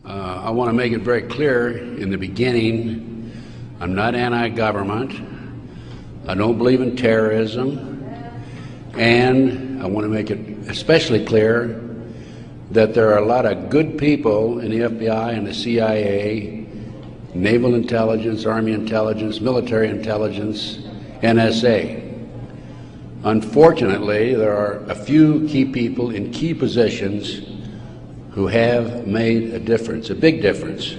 I want to make it very clear in the beginning, I'm not anti-government. I don't believe in terrorism. And I want to make it especially clear that there are a lot of good people in the FBI and the CIA, naval intelligence, army intelligence, military intelligence, NSA. Unfortunately, there are a few key people in key positions who have made a difference, a big difference,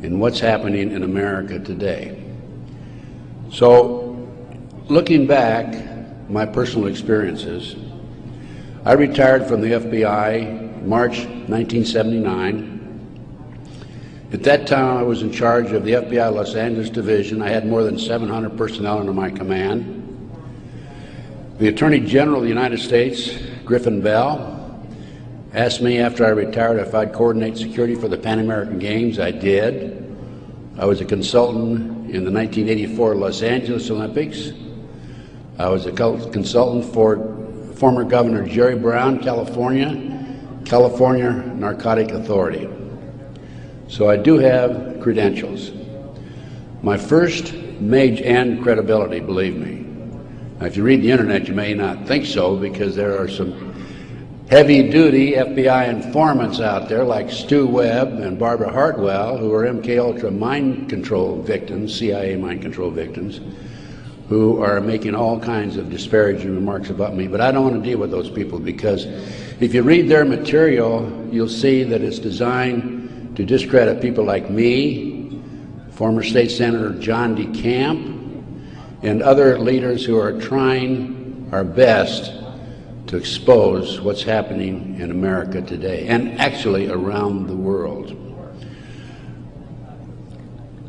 in what's happening in America today. So, looking back, my personal experiences, I retired from the FBI March 1979. At that time, I was in charge of the FBI Los Angeles Division. I had more than 700 personnel under my command. The Attorney General of the United States, Griffin Bell, asked me after I retired if I'd coordinate security for the Pan American Games. I did. I was a consultant in the 1984 Los Angeles Olympics. I was a consultant for former Governor Jerry Brown, California Narcotic Authority. So I do have credentials. My first major, and credibility, believe me. Now, if you read the internet, you may not think so, because there are some heavy-duty FBI informants out there like Stu Webb and Barbara Hartwell, who are MKUltra mind control victims, CIA mind control victims, who are making all kinds of disparaging remarks about me. But I don't want to deal with those people, because if you read their material, you'll see that it's designed to discredit people like me, former State Senator John DeCamp, and other leaders who are trying our best to expose what's happening in America today, and actually around the world.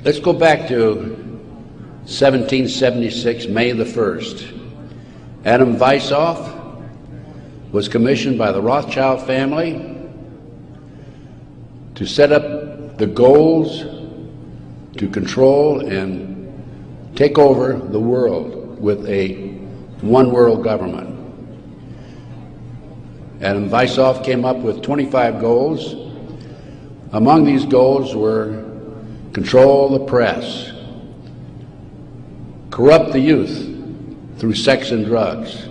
Let's go back to 1776, May the 1st. Adam Weishaupt was commissioned by the Rothschild family to set up the goals to control and take over the world with a one world government. Adam Weishaupt came up with 25 goals. Among these goals were control the press, corrupt the youth through sex and drugs,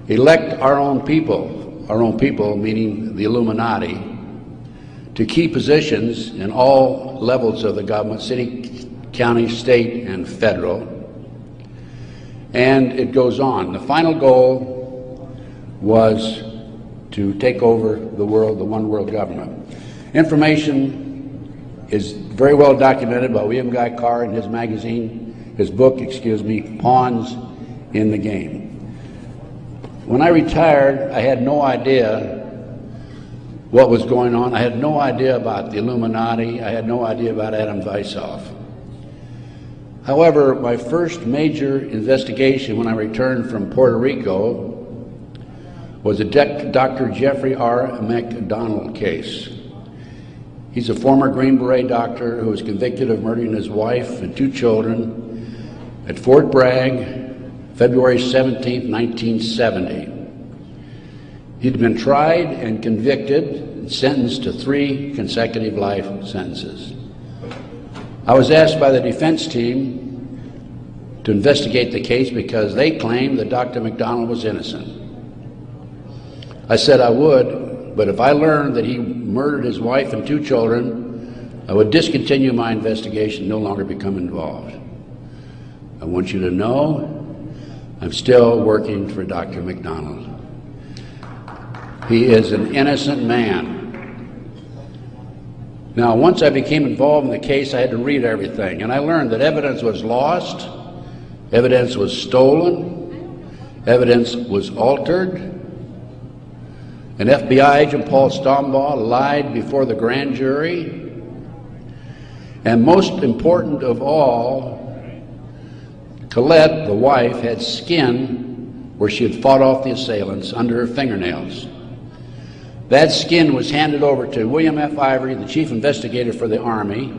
elect our own people meaning the Illuminati, to key positions in all levels of the government, city, county, state, and federal. And it goes on. The final goal was to take over the world, the one world government. Information is very well documented by William Guy Carr in his magazine, his book, Pawns in the Game. When I retired, I had no idea what was going on. I had no idea about the Illuminati. I had no idea about Adam Weishaupt. However, my first major investigation when I returned from Puerto Rico was a Dr. Jeffrey R. McDonald case. He's a former Green Beret doctor who was convicted of murdering his wife and 2 children at Fort Bragg, February 17, 1970. He'd been tried and convicted and sentenced to 3 consecutive life sentences. I was asked by the defense team to investigate the case because they claimed that Dr. McDonald was innocent. I said I would, but if I learned that he murdered his wife and 2 children, I would discontinue my investigation, no longer become involved. I want you to know I'm still working for Dr. McDonald. He is an innocent man. Now, once I became involved in the case, I had to read everything, and I learned that evidence was lost, evidence was stolen, evidence was altered. An FBI agent, Paul Stombaugh, lied before the grand jury. And most important of all, Colette, the wife, had skin where she had fought off the assailants under her fingernails. That skin was handed over to William F. Ivory, the chief investigator for the Army,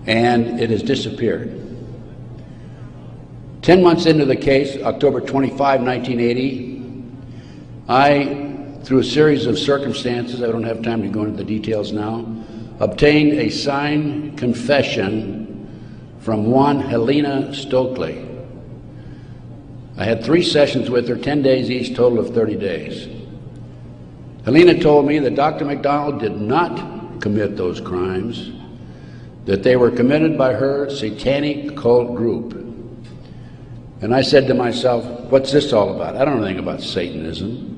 and it has disappeared. 10 months into the case, October 25, 1980, I through a series of circumstances, I don't have time to go into the details now, obtained a signed confession from one Helena Stokely. I had 3 sessions with her, 10 days each, total of 30 days. Helena told me that Dr. McDonald did not commit those crimes, that they were committed by her satanic cult group. And I said to myself, what's this all about? I don't know anything about Satanism.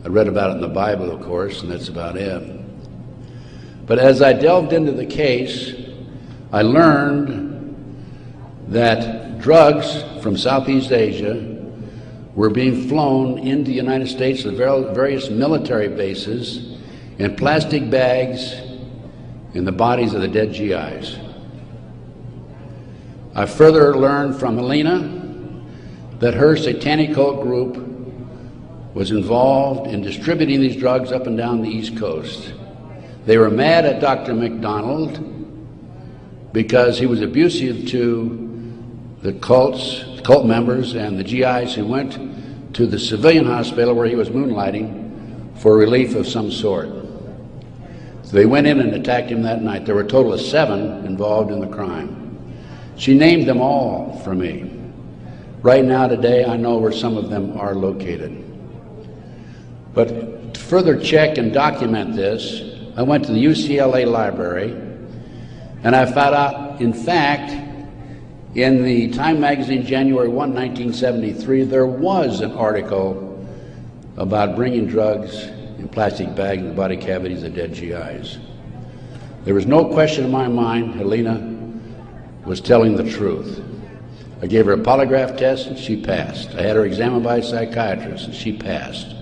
I read about it in the Bible, of course, and that's about it. But as I delved into the case, I learned that drugs from Southeast Asia were being flown into the United States to various military bases in plastic bags in the bodies of the dead GIs. I further learned from Helena that her satanic cult group was involved in distributing these drugs up and down the East Coast. They were mad at Dr. McDonald because he was abusive to the cult members and the GIs who went to the civilian hospital where he was moonlighting for relief of some sort. So they went in and attacked him that night. There were a total of 7 involved in the crime. She named them all for me. Right now, today, I know where some of them are located. But to further check and document this, I went to the UCLA library, and I found out, in fact, in the Time magazine, January 1, 1973, there was an article about bringing drugs in plastic bags in the body cavities of dead GIs. There was no question in my mind Helena was telling the truth. I gave her a polygraph test, and she passed. I had her examined by a psychiatrist, and she passed.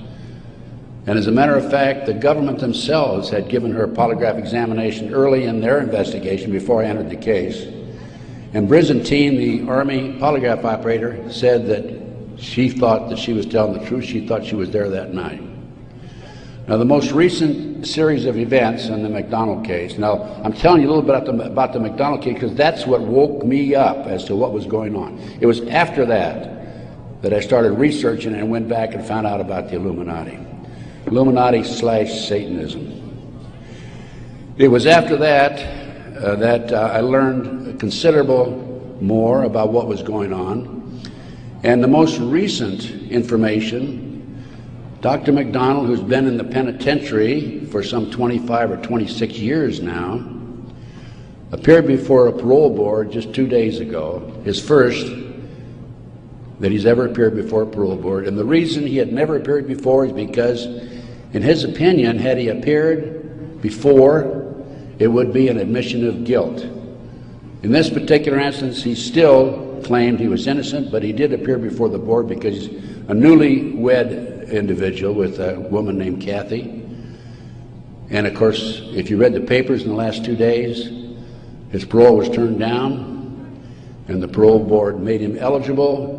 And as a matter of fact, the government themselves had given her a polygraph examination early in their investigation before I entered the case. And Byzantine, the Army polygraph operator, said that she thought that she was telling the truth. She thought she was there that night. Now, the most recent series of events in the McDonald case, now I'm telling you a little bit about the McDonald case because that's what woke me up as to what was going on. It was after that I started researching and went back and found out about the Illuminati. Illuminati/Satanism. It was after that I learned considerable more about what was going on. And the most recent information, Dr. McDonald, who's been in the penitentiary for some 25 or 26 years now, appeared before a parole board just 2 days ago, his first that he's ever appeared before a parole board. And the reason he had never appeared before is because, in his opinion, had he appeared before, it would be an admission of guilt. In this particular instance, he still claimed he was innocent, but he did appear before the board because he's a newlywed individual with a woman named Kathy. And of course, if you read the papers in the last 2 days, his parole was turned down, and the parole board made him eligible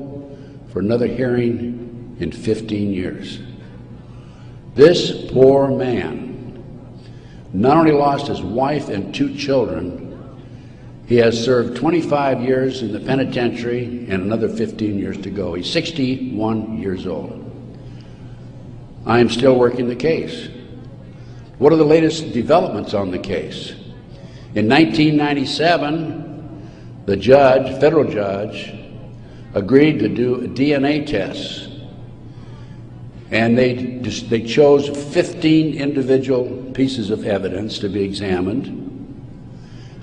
for another hearing in 15 years. This poor man not only lost his wife and 2 children, he has served 25 years in the penitentiary and another 15 years to go. He's 61 years old. I am still working the case. What are the latest developments on the case? In 1997, the judge, federal judge, agreed to do DNA tests. And they chose 15 individual pieces of evidence to be examined.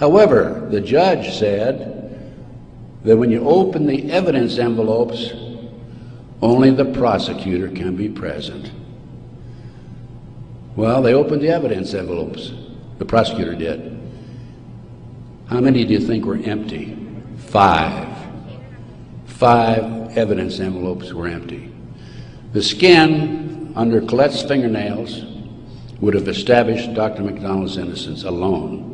However, the judge said that when you open the evidence envelopes, only the prosecutor can be present. Well, they opened the evidence envelopes. The prosecutor did. How many do you think were empty? 5. 5 evidence envelopes were empty. The skin under Colette's fingernails would have established Dr. McDonald's innocence alone.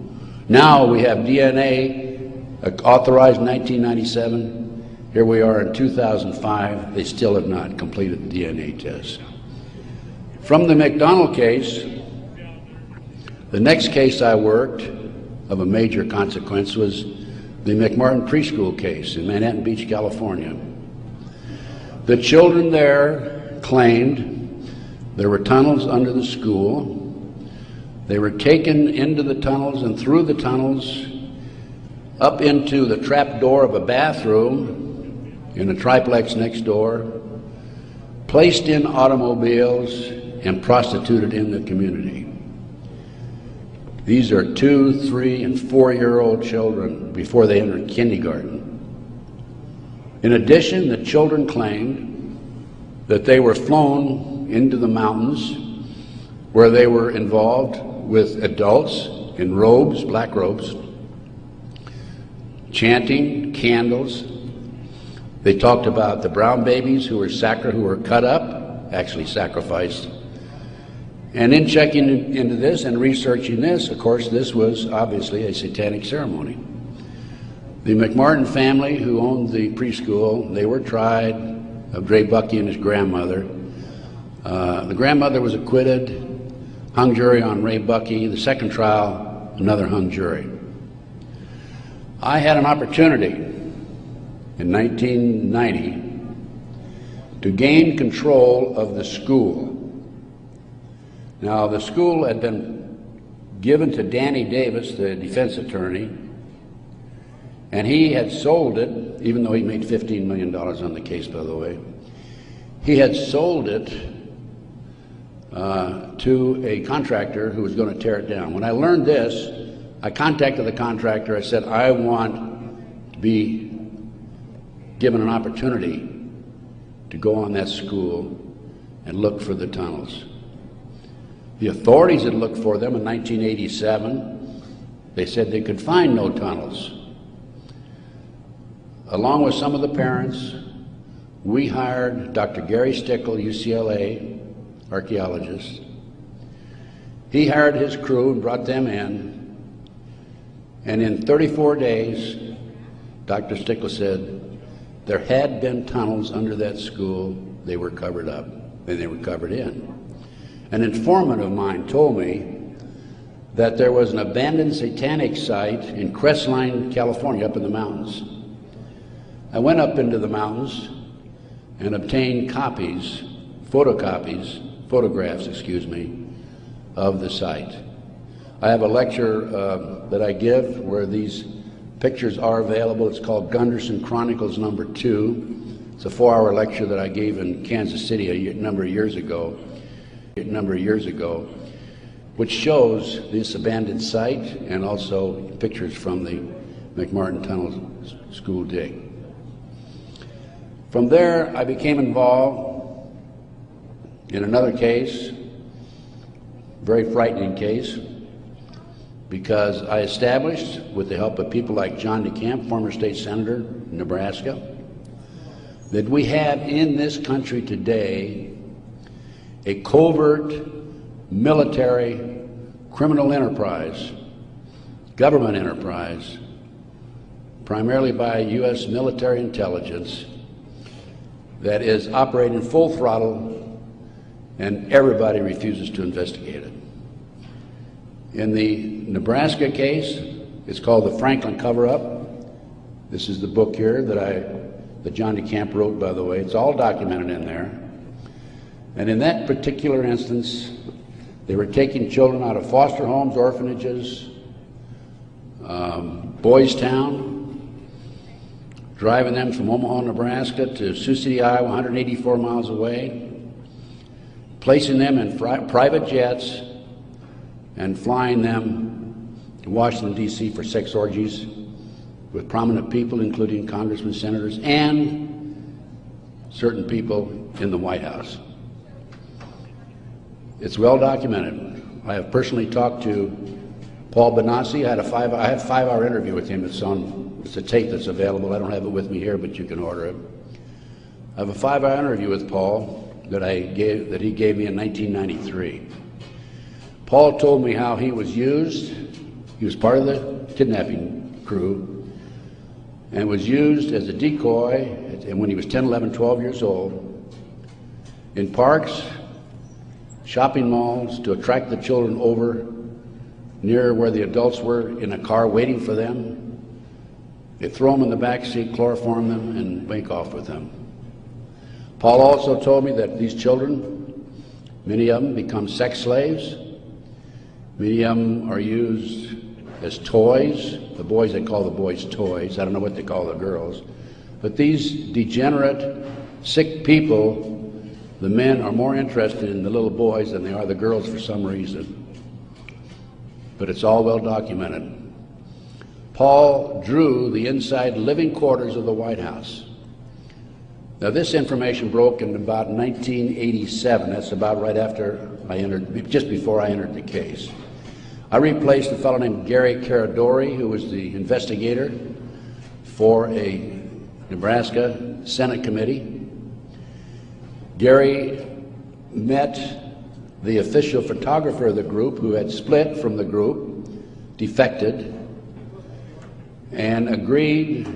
Now we have DNA authorized in 1997. Here we are in 2005. They still have not completed the DNA test. From the McDonald case, the next case I worked of a major consequence was the McMartin preschool case in Manhattan Beach, California. The children there claimed There were tunnels under the school. They were taken into the tunnels and through the tunnels up into the trap door of a bathroom in a triplex next door, placed in automobiles and prostituted in the community. These are 2-, 3-, and 4-year-old children before they entered kindergarten. In addition, the children claimed that they were flown into the mountains where they were involved with adults in robes, black robes, chanting, candles. They talked about the brown babies who were cut up, actually sacrificed. And in checking into this and researching this, of course, this was obviously a satanic ceremony. The McMartin family, who owned the preschool, they were tried of Dre Bucky and his grandmother. The grandmother was acquitted, hung jury on Ray Bucky. The second trial, another hung jury. I had an opportunity in 1990 to gain control of the school. Now, the school had been given to Danny Davis, the defense attorney, and he had sold it, even though he made $15 million on the case, by the way. He had sold it to a contractor who was going to tear it down. When I learned this, I contacted the contractor. I said, I want to be given an opportunity to go on that school and look for the tunnels. The authorities had looked for them in 1987. They said they could find no tunnels. Along with some of the parents, we hired Dr. Gary Stickle, UCLA archaeologist. He hired his crew and brought them in. And in 34 days, Dr. Stickle said there had been tunnels under that school. They were covered up, and they were covered in. An informant of mine told me that there was an abandoned satanic site in Crestline, California, up in the mountains. I went up into the mountains and obtained photographs, of the site. I have a lecture that I give where these pictures are available. It's called Gunderson Chronicles #2. It's a 4-hour lecture that I gave in Kansas City a number of years ago, which shows this abandoned site and also pictures from the McMartin Tunnel school dig. From there, I became involved in another case, very frightening case, because I established, with the help of people like John DeCamp, former state senator in Nebraska, that we have in this country today a covert military criminal enterprise, government enterprise, primarily by U.S. military intelligence, that is operating full throttle, and everybody refuses to investigate it. In the Nebraska case, it's called the Franklin Cover-Up. This is the book here that John DeCamp wrote, by the way. It's all documented in there. And in that particular instance, they were taking children out of foster homes, orphanages, Boys Town, driving them from Omaha, Nebraska to Sioux City, Iowa, 184 miles away, placing them in private jets and flying them to Washington, D.C. for sex orgies with prominent people, including congressmen, senators, and certain people in the White House. It's well documented. I have personally talked to Paul Benassi. I had a 5-hour interview with him. It's a tape that's available. I don't have it with me here, but you can order it. I have a 5-hour interview with Paul that he gave me in 1993. Paul told me how he was used. He was part of the kidnapping crew and was used as a decoy when he was 10, 11, 12 years old in parks, shopping malls, to attract the children over near where the adults were in a car waiting for them. They throw them in the back seat, chloroform them, and make off with them. Paul also told me that these children Many of them become sex slaves. Many of them are used as toys. The boys, they call the boys toys. I don't know what they call the girls. But these degenerate, sick people, the men are more interested in the little boys than they are the girls for some reason. But it's all well documented. Paul drew the inside living quarters of the White House. Now, this information broke in about 1987. That's about right after I entered, just before I entered the case. I replaced a fellow named Gary Caradori, who was the investigator for a Nebraska Senate committee. Gary met the official photographer of the group, who had split from the group, defected, and agreed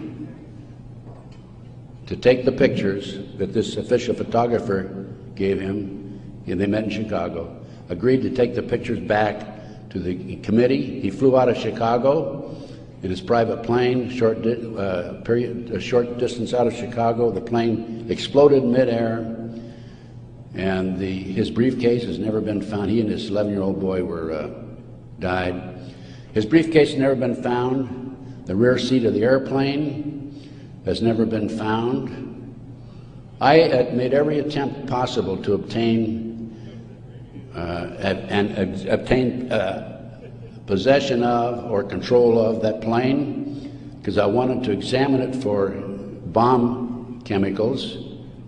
to take the pictures that this official photographer gave him, and they met in Chicago, agreed to take the pictures back to the committee. He flew out of Chicago in his private plane, a short distance out of Chicago. The plane exploded in midair, and his briefcase has never been found. He and his 11-year-old boy died. His briefcase has never been found. The rear seat of the airplane has never been found. I made every attempt possible to obtain possession of or control of that plane, because I wanted to examine it for bomb chemicals,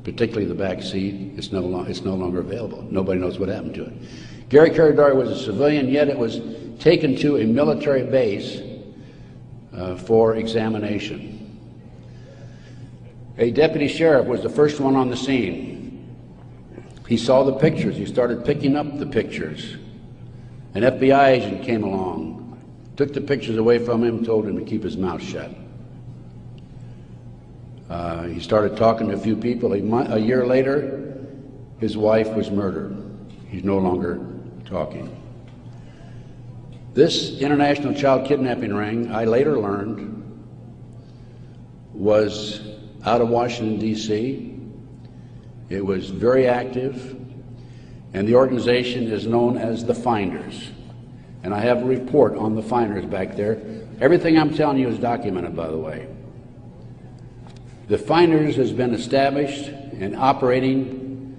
particularly the back seat. It's no longer available. Nobody knows what happened to it. Gary Caradori was a civilian, yet it was taken to a military base for examination. A deputy sheriff was the first one on the scene. He saw the pictures. He started picking up the pictures. An FBI agent came along, took the pictures away from him, told him to keep his mouth shut. He started talking to a few people. A year later, his wife was murdered. He's no longer talking. This international child kidnapping ring, I later learned, was out of Washington, D.C. It was very active, and the organization is known as the Finders. And I have a report on the Finders back there. Everything I'm telling you is documented, by the way. The Finders has been established and operating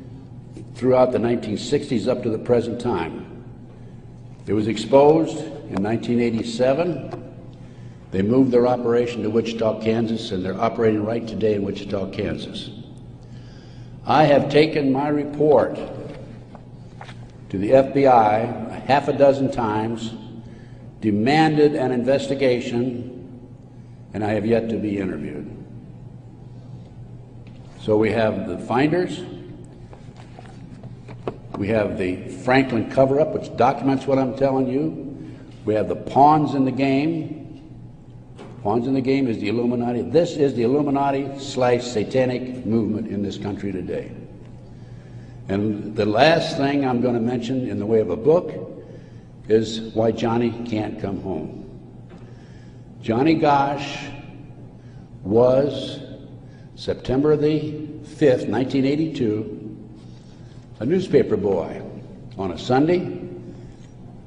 throughout the 1960s up to the present time. It was exposed in 1987. They moved their operation to Wichita, Kansas, and they're operating right today in Wichita, Kansas. I have taken my report to the FBI half a dozen times, demanded an investigation, and I have yet to be interviewed. So we have the Finders, we have the Franklin cover-up, which documents what I'm telling you. We have the pawns in the game. Pawns in the game is the Illuminati. This is the Illuminati/satanic movement in this country today. And the last thing I'm going to mention in the way of a book is why Johnny can't come home. Johnny Gosch was, September the 5th, 1982, a newspaper boy on a Sunday,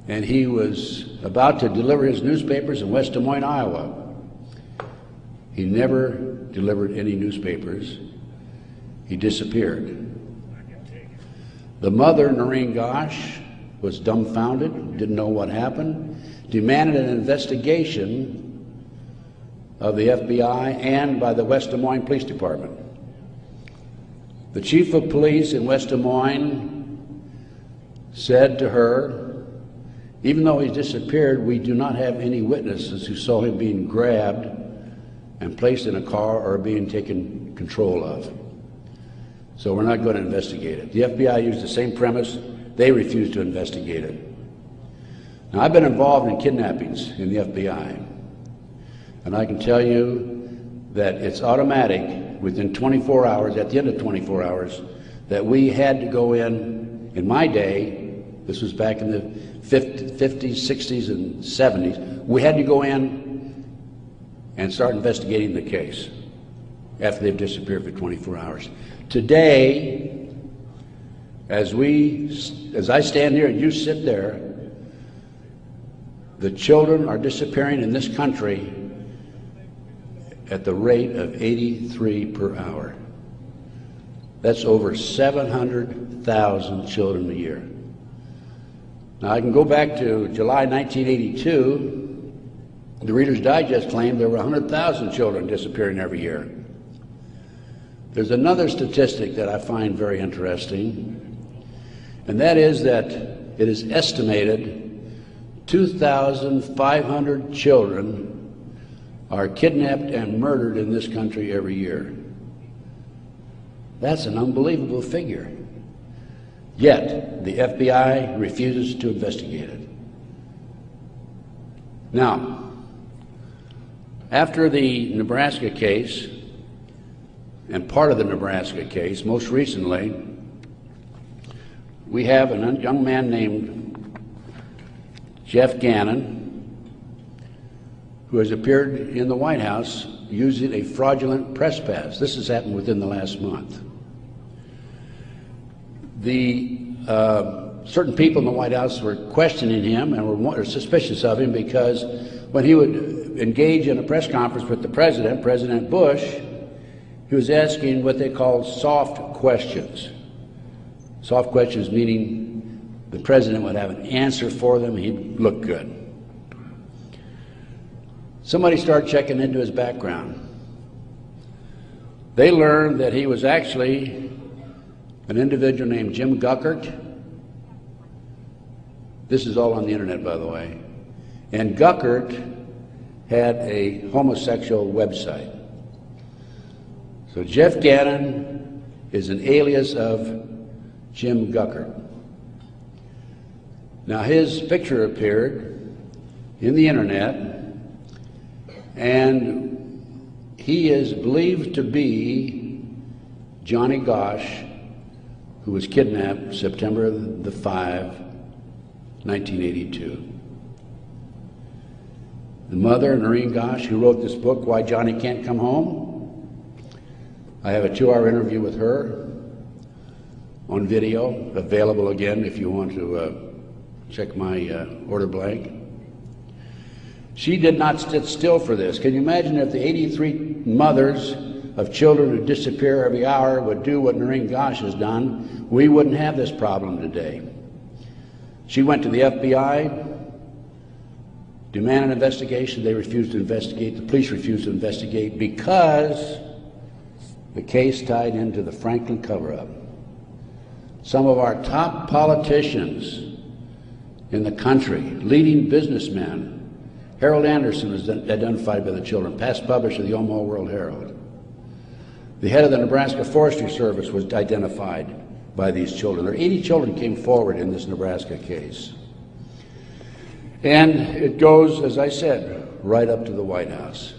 and he was about to deliver his newspapers in West Des Moines, Iowa. He never delivered any newspapers. He disappeared. The mother, Noreen Gosch, was dumbfounded, didn't know what happened, demanded an investigation of the FBI and by the West Des Moines Police Department. The chief of police in West Des Moines said to her, even though he disappeared, we do not have any witnesses who saw him being grabbed and placed in a car or being taken control of. So we're not going to investigate it. The FBI used the same premise. They refused to investigate it. Now, I've been involved in kidnappings in the FBI, and I can tell you that it's automatic within 24 hours, at the end of 24 hours, that we had to go in my day, this was back in the 50s, 60s, and 70s, we had to go in and start investigating the case after they've disappeared for 24 hours. Today, As I stand here and you sit there, the children are disappearing in this country at the rate of 83 per hour. That's over 700,000 children a year. Now, I can go back to July 1982. The Reader's Digest claimed there were 100,000 children disappearing every year. There's another statistic that I find very interesting, and that is that it is estimated 2,500 children are kidnapped and murdered in this country every year. That's an unbelievable figure. Yet, the FBI refuses to investigate it. Now, after the Nebraska case, and part of the Nebraska case, most recently, we have a young man named Jeff Gannon, who has appeared in the White House using a fraudulent press pass. This has happened within the last month. Certain people in the White House were questioning him and were suspicious of him because when he would engage in a press conference with the president, President Bush, he was asking what they called soft questions. Soft questions meaning the president would have an answer for them, he'd look good. Somebody started checking into his background. They learned that he was actually an individual named Jim Guckert. This is all on the internet, by the way. And Guckert had a homosexual website. So Jeff Gannon is an alias of Jim Guckert. Now his picture appeared in the internet, and he is believed to be Johnny Gosch, who was kidnapped September the 5, 1982. The mother, Noreen Gosch, who wrote this book, Why Johnny Can't Come Home, I have a 2-hour interview with her on video, available again if you want to check my order blank. She did not sit still for this. Can you imagine if the 83 mothers of children who disappear every hour would do what Noreen Gosch has done? We wouldn't have this problem today. She went to the FBI, demanded an investigation. They refused to investigate. The police refused to investigate because the case tied into the Franklin cover-up. Some of our top politicians in the country, leading businessmen, Harold Anderson was identified by the children, past publisher of the Omaha World Herald. The head of the Nebraska Forestry Service was identified by these children. There 80 children came forward in this Nebraska case. And it goes, as I said, right up to the White House.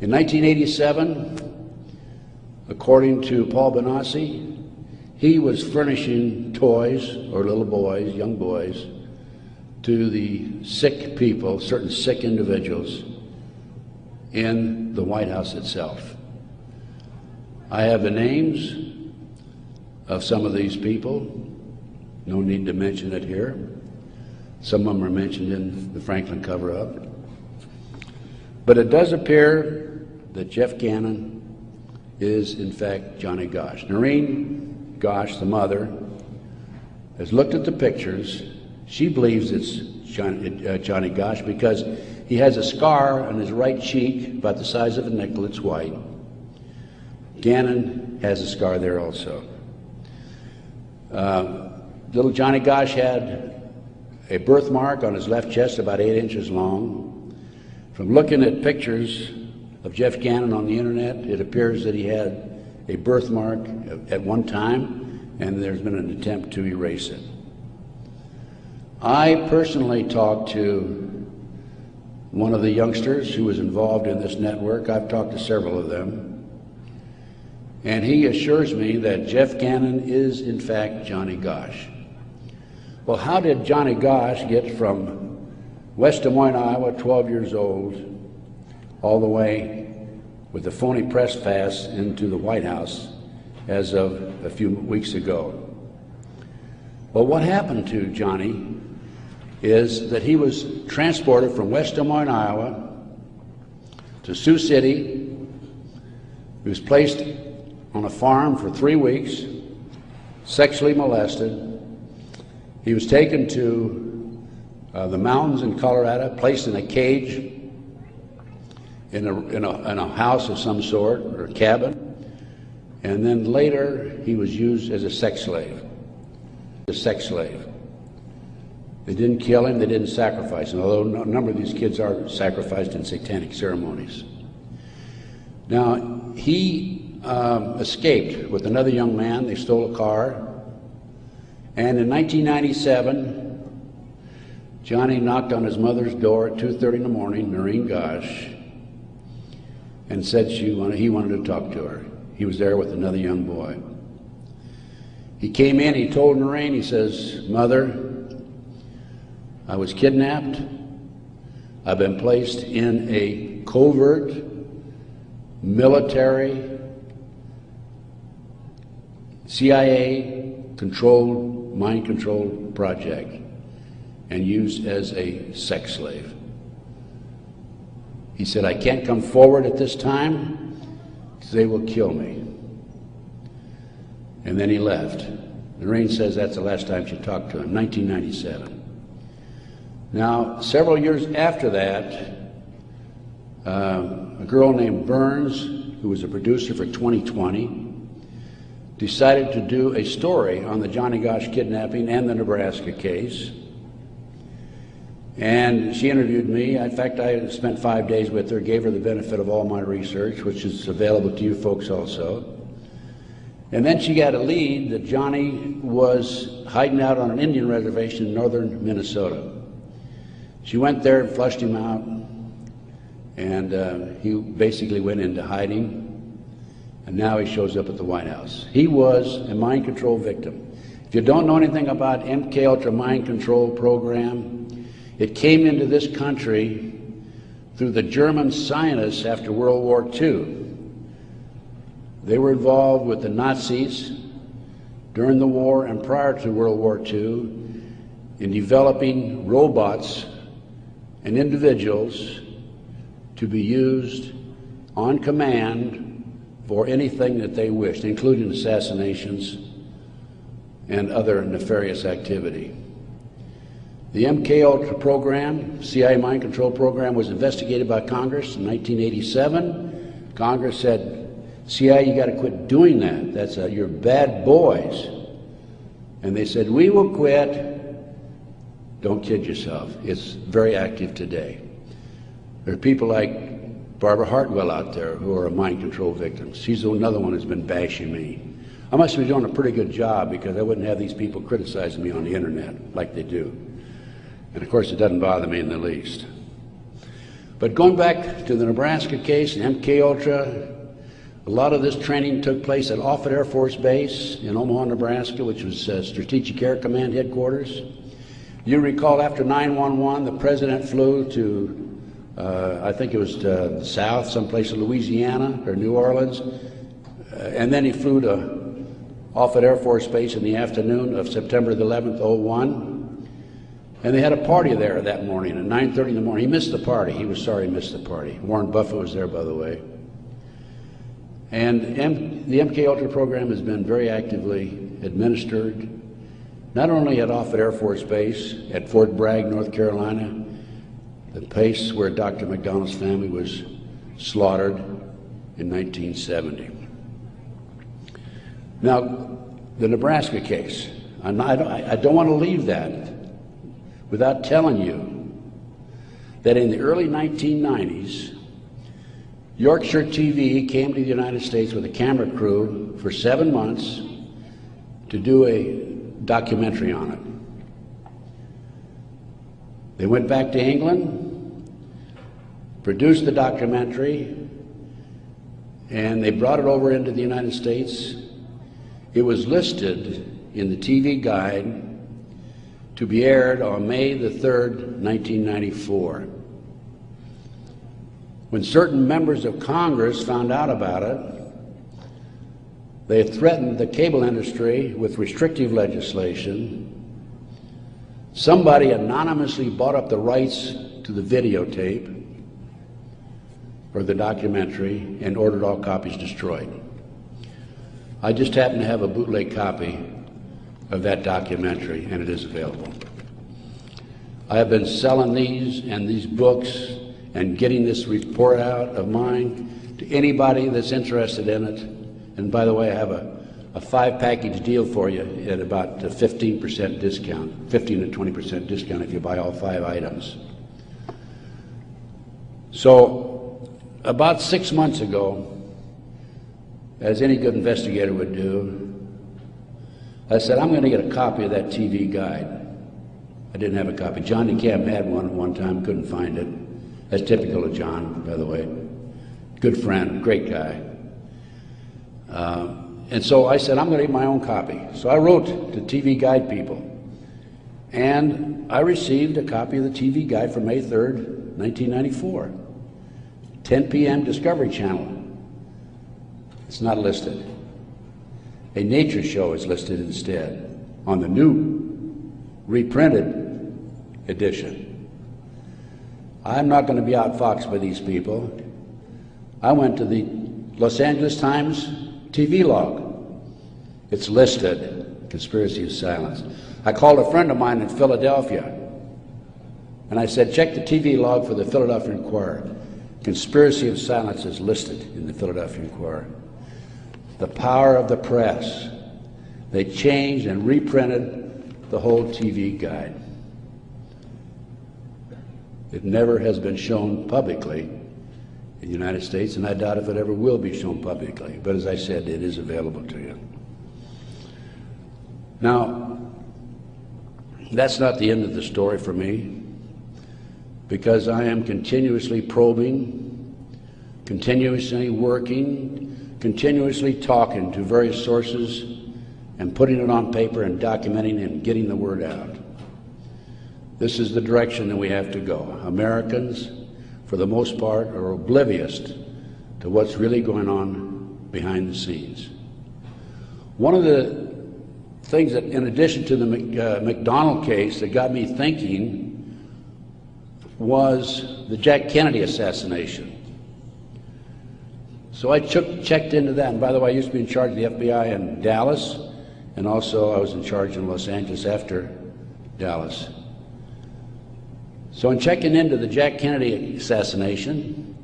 In 1987, according to Paul Benassi, he was furnishing toys, or little boys, young boys, to the sick people, certain sick individuals, in the White House itself. I have the names of some of these people. No need to mention it here. Some of them are mentioned in the Franklin cover-up. But it does appear that Jeff Gannon is, in fact, Johnny Gosch. Noreen Gosch, the mother, has looked at the pictures. She believes it's Johnny Gosch because he has a scar on his right cheek about the size of a nickel. It's white. Gannon has a scar there also. Little Johnny Gosch had a birthmark on his left chest about 8 inches long. From looking at pictures of Jeff Gannon on the internet, it appears that he had a birthmark at one time, and there's been an attempt to erase it. I personally talked to one of the youngsters who was involved in this network. I've talked to several of them. And he assures me that Jeff Gannon is, in fact, Johnny Gosch. Well, how did Johnny Gosch get from West Des Moines, Iowa, 12 years old, all the way with a phony press pass into the White House as of a few weeks ago? Well, what happened to Johnny is that he was transported from West Des Moines, Iowa to Sioux City. He was placed on a farm for 3 weeks, sexually molested. He was taken to the mountains in Colorado, placed in a cage in a house of some sort, or a cabin, and then later he was used as a sex slave. They didn't kill him, they didn't sacrifice him, although a number of these kids are sacrificed in satanic ceremonies. Now, he escaped with another young man. They stole a car, and in 1997, Johnny knocked on his mother's door at 2:30 in the morning, Noreen Gosh, and said he wanted to talk to her. He was there with another young boy. He came in, he told Noreen, he says, "Mother, I was kidnapped. I've been placed in a covert military CIA-controlled, mind-controlled project and used as a sex slave." He said, "I can't come forward at this time because they will kill me." And then he left. Noreen says that's the last time she talked to him, 1997. Now, several years after that, a girl named Burns, who was a producer for 2020, decided to do a story on the Johnny Gosch kidnapping and the Nebraska case. And she interviewed me. In fact, I spent 5 days with her, gave her the benefit of all my research, which is available to you folks also. And then she got a lead that Johnny was hiding out on an Indian reservation in northern Minnesota. She went there and flushed him out, and he basically went into hiding, and now he shows up at the White House. He was a mind control victim. If you don't know anything about MKUltra mind control program, it came into this country through the German scientists after World War II. They were involved with the Nazis during the war and prior to World War II in developing robots and individuals to be used on command for anything that they wished, including assassinations and other nefarious activity. The MKUltra program, CIA mind control program, was investigated by Congress in 1987. Congress said, CIA, you got to quit doing that. You're bad boys. And they said, we will quit. Don't kid yourself. It's very active today. There are people like Barbara Hartwell out there who are mind control victims. She's another one who's been bashing me. I must be doing a pretty good job because I wouldn't have these people criticizing me on the internet like they do. And of course, it doesn't bother me in the least. But going back to the Nebraska case and MKUltra, a lot of this training took place at Offutt Air Force Base in Omaha, Nebraska, which was Strategic Air Command headquarters. You recall after 9/11, the president flew to, I think it was to the south, someplace in Louisiana or New Orleans, and then he flew to Offutt Air Force Base in the afternoon of September the 11th, 2001, and they had a party there that morning at 9:30 in the morning. He missed the party. He was sorry he missed the party. Warren Buffett was there, by the way. And the MKUltra program has been very actively administered, not only at Offutt Air Force Base, at Fort Bragg, North Carolina, the place where Dr. McDonald's family was slaughtered in 1970. Now, the Nebraska case, I don't want to leave that without telling you that in the early 1990s, Yorkshire TV came to the United States with a camera crew for 7 months to do a documentary on it. They went back to England, produced the documentary, and they brought it over into the United States. It was listed in the TV guide to be aired on May the 3rd, 1994. When certain members of Congress found out about it, they threatened the cable industry with restrictive legislation Somebody anonymously bought up the rights to the videotape or the documentary and ordered all copies destroyed. I just happen to have a bootleg copy of that documentary, and it is available. I have been selling these and these books and getting this report out of mine to anybody that's interested in it. And by the way, I have a 5-package deal for you at about a 15% discount, 15 to 20% discount if you buy all 5 items. So about 6 months ago, as any good investigator would do, I said, I'm going to get a copy of that TV guide. I didn't have a copy. John DeCamp had one at one time, couldn't find it. That's typical of John, by the way. Good friend, great guy. And so I said, I'm going to get my own copy. So I wrote to TV Guide people, and I received a copy of the TV Guide for May 3rd, 1994. 10 p.m. Discovery Channel. It's not listed. A nature show is listed instead on the new reprinted edition. I'm not going to be outfoxed by these people. I went to the Los Angeles Times TV log. It's listed, Conspiracy of Silence. I called a friend of mine in Philadelphia, and I said, check the TV log for the Philadelphia Inquirer. Conspiracy of Silence is listed in the Philadelphia Inquirer. The power of the press. They changed and reprinted the whole TV guide. It never has been shown publicly in the United States, and I doubt if it ever will be shown publicly. But as I said, it is available to you. Now, that's not the end of the story for me, because I am continuously probing, continuously working, continuously talking to various sources and putting it on paper and documenting and getting the word out. This is the direction that we have to go. Americans, for the most part, are oblivious to what's really going on behind the scenes. One of the things that, in addition to the McDonald case, that got me thinking was the Jack Kennedy assassination. So I checked into that, and by the way, I used to be in charge of the FBI in Dallas, and also I was in charge in Los Angeles after Dallas. So in checking into the Jack Kennedy assassination,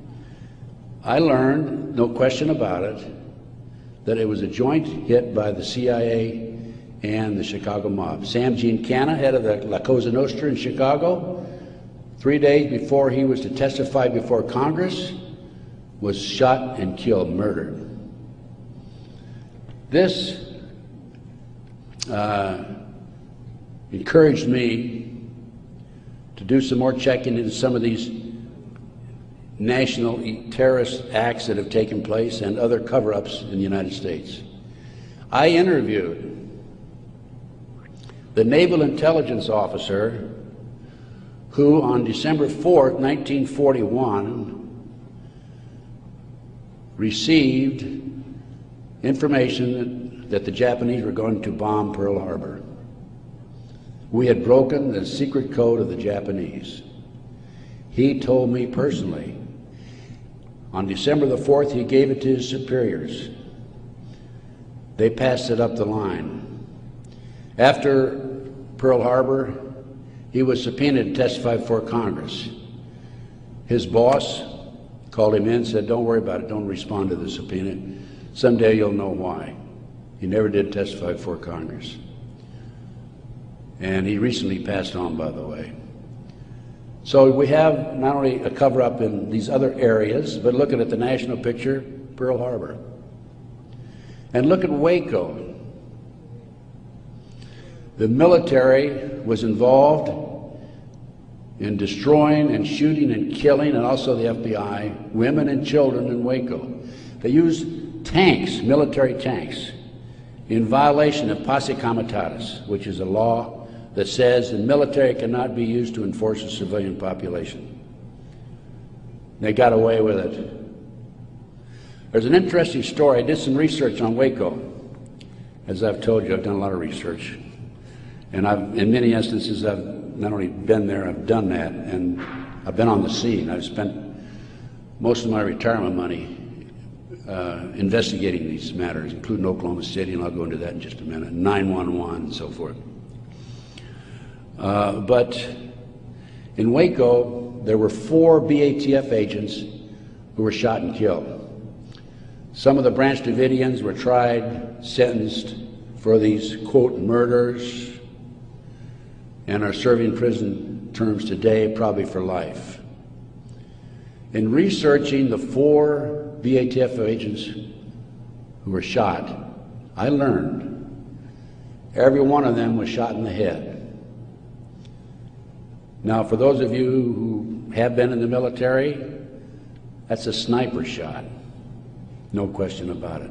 I learned, no question about it, that it was a joint hit by the CIA and the Chicago mob. Sam Giancana, head of the La Cosa Nostra in Chicago, 3 days before he was to testify before Congress, was shot and killed, murdered. This encouraged me to do some more checking into some of these national terrorist acts that have taken place and other cover-ups in the United States. I interviewed the naval intelligence officer who on December 4th, 1941, received information that the Japanese were going to bomb Pearl Harbor. We had broken the secret code of the Japanese. He told me personally, on December the 4th, he gave it to his superiors. They passed it up the line. After Pearl Harbor, he was subpoenaed to testify before Congress. His boss called him in and said, don't worry about it, don't respond to the subpoena. Someday you'll know why. He never did testify before Congress. And he recently passed on, by the way. So we have not only a cover-up in these other areas, but looking at the national picture, Pearl Harbor. And look at Waco. The military was involved in destroying and shooting and killing, and also the FBI, women and children in Waco. They used tanks, military tanks, in violation of posse comitatus, which is a law that says the military cannot be used to enforce a civilian population. They got away with it. There's an interesting story. I did some research on Waco. As I've told you, I've done a lot of research. And in many instances, I've not only been there, I've done that, and I've been on the scene. I've spent most of my retirement money investigating these matters, including Oklahoma City, and I'll go into that in just a minute, 911 and so forth. But in Waco, there were 4 BATF agents who were shot and killed. Some of the Branch Davidians were tried, sentenced for these, quote, murders, and are serving prison terms today, probably for life. In researching the 4 BATF agents who were shot, I learned every one of them was shot in the head. Now, for those of you who have been in the military, that's a sniper shot, no question about it.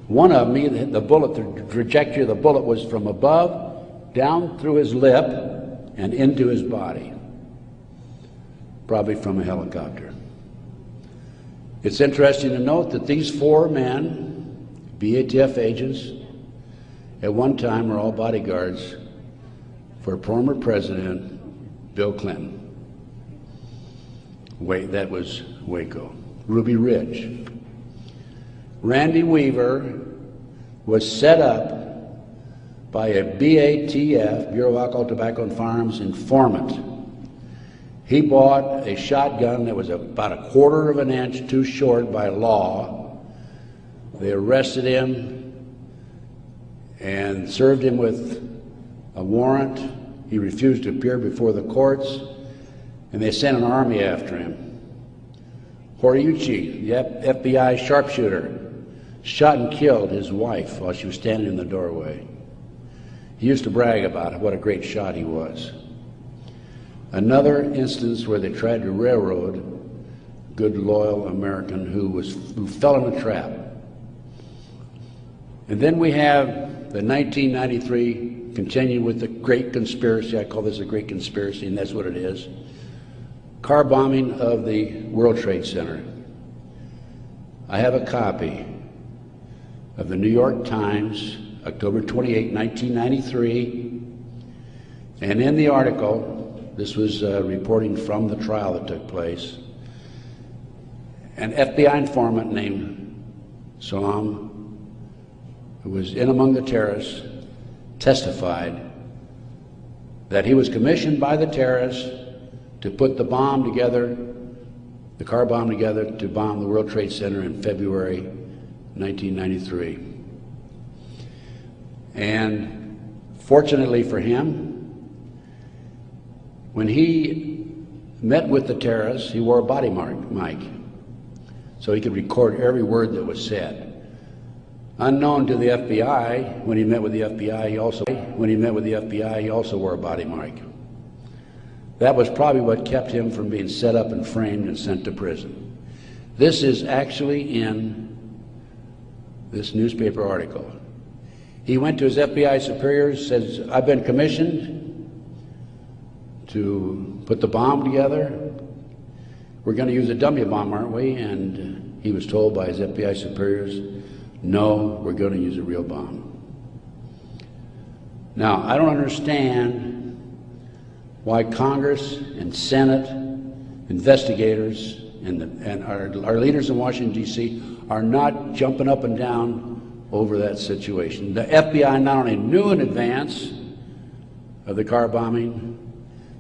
One of them, the bullet, the trajectory of the bullet was from above, down through his lip, and into his body, probably from a helicopter. It's interesting to note that these 4 men, BATF agents, at one time were all bodyguards for former President Bill Clinton. That was Waco. Ruby Ridge. Randy Weaver was set up by a BATF, Bureau of Alcohol, Tobacco and Firearms, informant. He bought a shotgun that was about 1/4 of an inch too short by law. They arrested him and served him with a warrant. He refused to appear before the courts, and they sent an army after him. Horiuchi, the FBI sharpshooter, shot and killed his wife while she was standing in the doorway. He used to brag about what a great shot he was. Another instance where they tried to railroad a good, loyal American who fell in a trap. And then we have the 1993, continue with the great conspiracy. I call this a great conspiracy, and that's what it is. Car bombing of the World Trade Center. I have a copy of the New York Times, October 28, 1993, and in the article, this was reporting from the trial that took place, an FBI informant named Salam, who was in among the terrorists, testified that he was commissioned by the terrorists to put the bomb together, the car bomb together, to bomb the World Trade Center in February 1993. And fortunately for him, when he met with the terrorists, he wore a body mic, so he could record every word that was said. Unknown to the FBI, when he met with the FBI, he also wore a body mic. That was probably what kept him from being set up and framed and sent to prison. This is actually in this newspaper article. He went to his FBI superiors, says, "I've been commissioned to put the bomb together. We're going to use a dummy bomb, aren't we?" And he was told by his FBI superiors, "No, we're going to use a real bomb." Now, I don't understand why Congress and Senate, investigators, and our leaders in Washington, D.C. are not jumping up and down over that situation. The FBI not only knew in advance of the car bombing,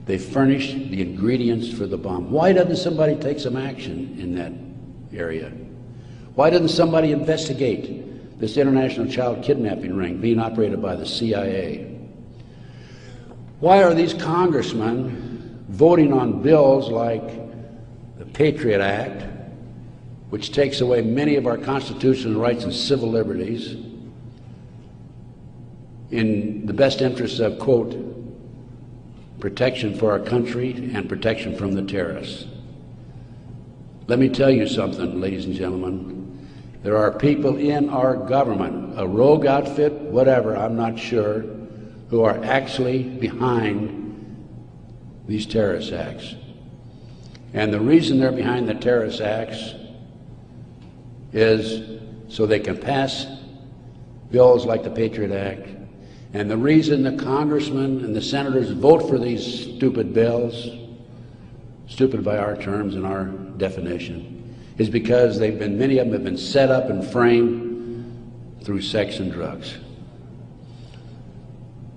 they furnished the ingredients for the bomb. Why doesn't somebody take some action in that area? Why doesn't somebody investigate this international child kidnapping ring being operated by the CIA? Why are these congressmen voting on bills like the Patriot Act, which takes away many of our constitutional rights and civil liberties in the best interests of, quote, protection for our country and protection from the terrorists? Let me tell you something, ladies and gentlemen. There are people in our government, a rogue outfit, whatever, I'm not sure, who are actually behind these terrorist acts. And the reason they're behind the terrorist acts is so they can pass bills like the Patriot Act And the reason the congressmen and the senators vote for these stupid bills, stupid by our terms and our definition, is because many of them have been set up and framed through sex and drugs.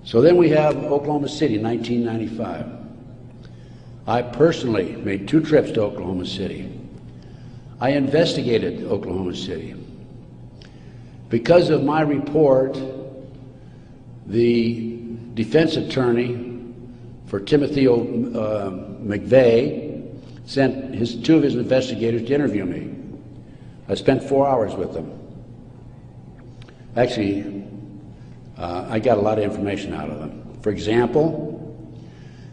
So then we have Oklahoma City, 1995. I personally made 2 trips to Oklahoma City. I investigated Oklahoma City. Because of my report, the defense attorney for Timothy McVeigh sent 2 of his investigators to interview me. I spent 4 hours with them. Actually, I got a lot of information out of them. For example,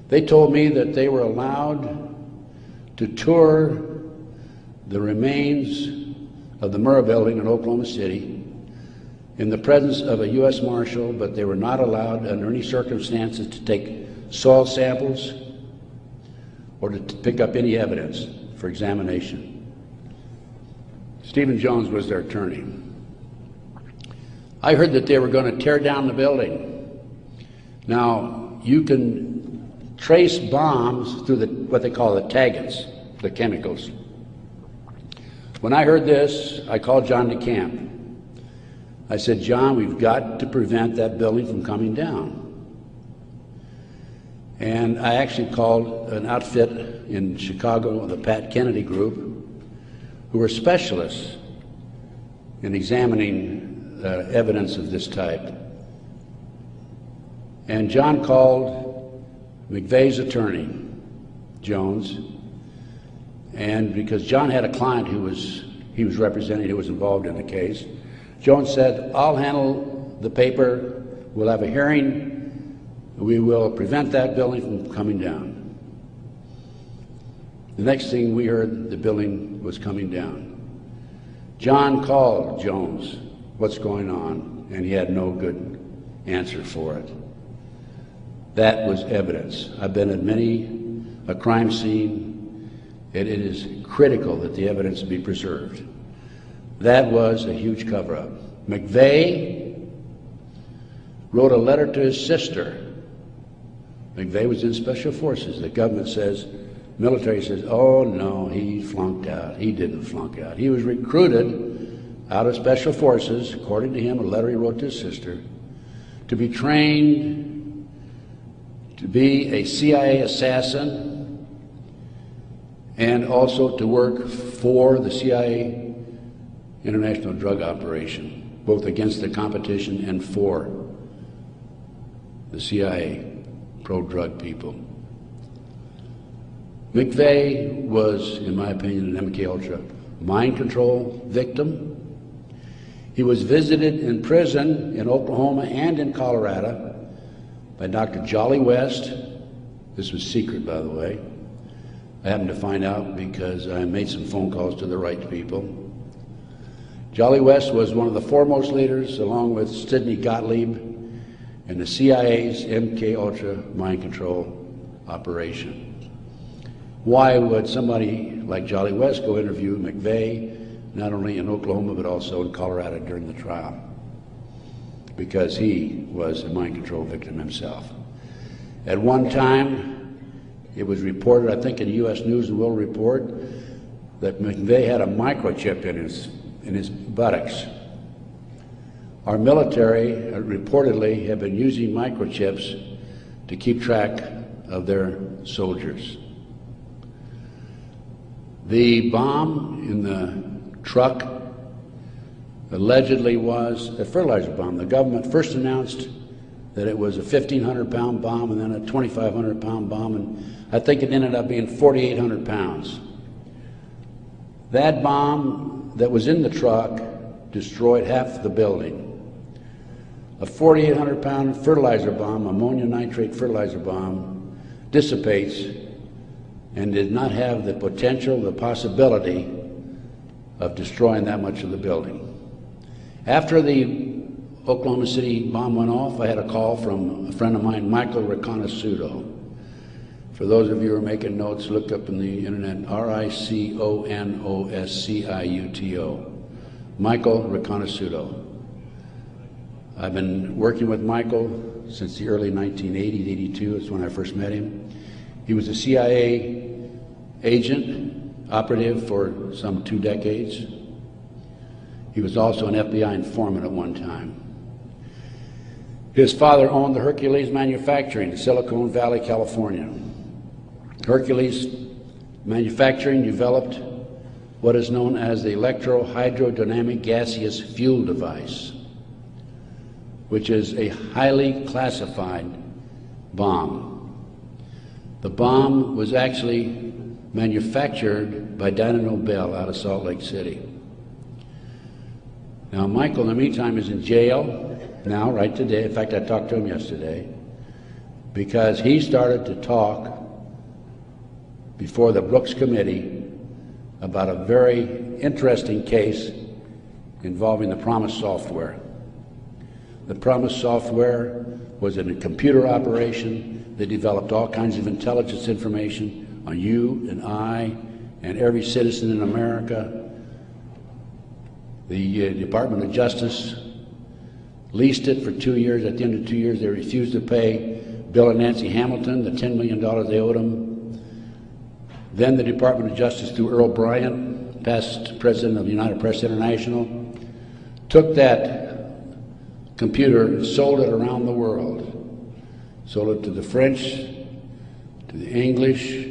they told me that they were allowed to tour the remains of the Murrah building in Oklahoma City in the presence of a U.S. Marshal, but they were not allowed under any circumstances to take soil samples or to pick up any evidence for examination. Stephen Jones was their attorney. I heard that they were going to tear down the building. Now, you can trace bombs through what they call the taggants, the chemicals. When I heard this, I called John DeCamp. I said, John, we've got to prevent that building from coming down. And I actually called an outfit in Chicago, the Pat Kennedy Group, who were specialists in examining evidence of this type. And John called McVeigh's attorney, Jones, and because John had a client he was representing who was involved in the case, Jones said, I'll handle the paper, we'll have a hearing, we will prevent that building from coming down. The next thing we heard, the building was coming down. John called Jones, what's going on? And he had no good answer for it. That was evidence. I've been at many a crime scene. It is critical that the evidence be preserved. That was a huge cover-up. McVeigh wrote a letter to his sister. McVeigh was in Special Forces. The government says, military says, oh no, he flunked out. He didn't flunk out. He was recruited out of Special Forces, according to him, a letter he wrote to his sister, to be trained to be a CIA assassin and also to work for the CIA international drug operation, both against the competition and for the CIA pro-drug people. McVeigh was, in my opinion, an MK-Ultra mind control victim. He was visited in prison in Oklahoma and in Colorado by Dr. Jolly West. This was secret, by the way. I happened to find out because I made some phone calls to the right people. Jolly West was one of the foremost leaders, along with Sidney Gottlieb, in the CIA's MK-Ultra mind control operation. Why would somebody like Jolly West go interview McVeigh, not only in Oklahoma but also in Colorado during the trial? Because he was a mind control victim himself. At one time, it was reported, I think in the U.S. News and World Report, that McVeigh had a microchip in his buttocks. Our military reportedly have been using microchips to keep track of their soldiers. The bomb in the truck allegedly was a fertilizer bomb. The government first announced that it was a 1,500-pound bomb and then a 2,500-pound bomb, and I think it ended up being 4,800 pounds. That bomb that was in the truck destroyed half the building. A 4,800-pound fertilizer bomb, ammonia nitrate fertilizer bomb, dissipates and did not have the potential, the possibility of destroying that much of the building. After the Oklahoma City bomb went off, I had a call from a friend of mine, Michael Riconosciuto. For those of you who are making notes, look up in the internet, R-I-C-O-N-O-S-C-I-U-T-O. Michael Riconosciuto. I've been working with Michael since the early 1980s, 82 is when I first met him. He was a CIA agent, operative for some 2 decades. He was also an FBI informant at one time. His father owned the Hercules Manufacturing in Silicon Valley, California. Hercules Manufacturing developed what is known as the electro-hydrodynamic gaseous fuel device, which is a highly classified bomb. The bomb was actually manufactured by Dyna Nobel out of Salt Lake City. Now, Michael, in the meantime, is in jail now, right today. In fact, I talked to him yesterday because he started to talk before the Brooks Committee about a very interesting case involving the Promise software. The Promise software was in a computer operation that developed all kinds of intelligence information on you and I and every citizen in America. The Department of Justice leased it for 2 years. At the end of 2 years, they refused to pay Bill and Nancy Hamilton the $10 million they owed them. Then the Department of Justice, through Earl Bryant, past president of United Press International, took that computer and sold it around the world. Sold it to the French, to the English,